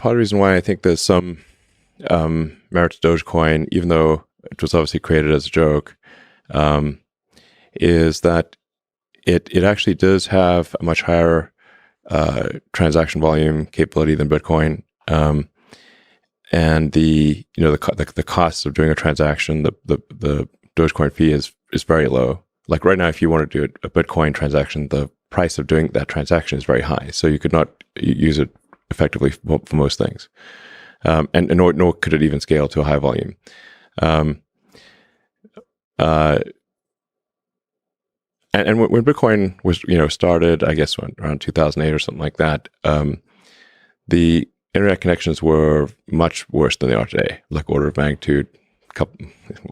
part of the reason why I think there's some merit to Dogecoin, even though it was obviously created as a joke, is that it actually does have a much higher transaction volume capability than Bitcoin, and the cost of doing a transaction, the Dogecoin fee is very low. Like right now, if you want to do a Bitcoin transaction, the price of doing that transaction is very high, so you could not use it effectively for most things, and nor could it even scale to a high volume. And when Bitcoin was started, I guess around 2008 or something like that, the internet connections were much worse than they are today, like order of magnitude.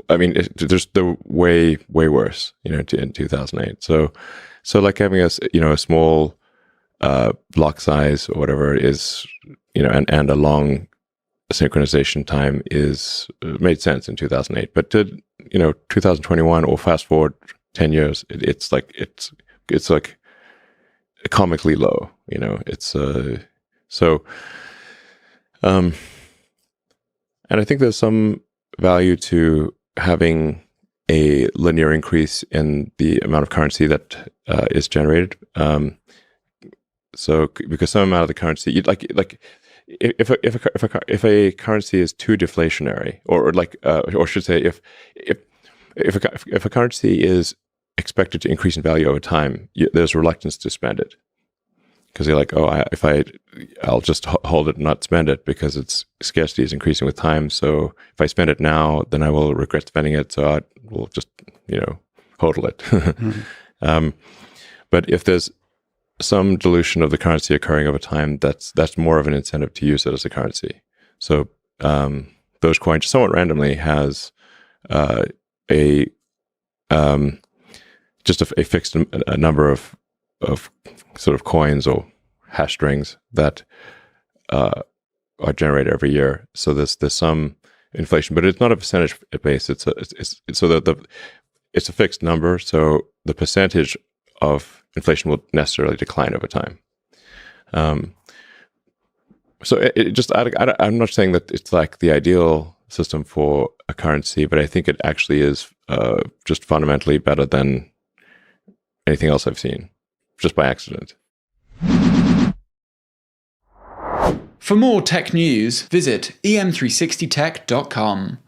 I mean, they're way worse, in 2008. So like having a small block size or whatever is, and a long synchronization time made sense in 2008. But to 2021 or fast forward 10 years, it's like comically low. And I think there's some value to having a linear increase in the amount of currency that is generated. So because some amount of the currency, if a currency is too deflationary, or should say if a currency is expected to increase in value over time, there's reluctance to spend it, because you're like, I'll just hold it and not spend it because its scarcity is increasing with time. So if I spend it now, then I will regret spending it. So I will just hodl it. Mm-hmm. But if there's some dilution of the currency occurring over time, that's more of an incentive to use it as a currency. So Dogecoin, somewhat randomly, has a fixed number of sort of coins or hash strings that are generated every year. So there's some inflation, but it's not a percentage base. It's a fixed number. So the percentage of inflation will necessarily decline over time. So I'm not saying that it's like the ideal system for a currency, but I think it actually is just fundamentally better than anything else I've seen, just by accident. For more tech news, visit em360tech.com.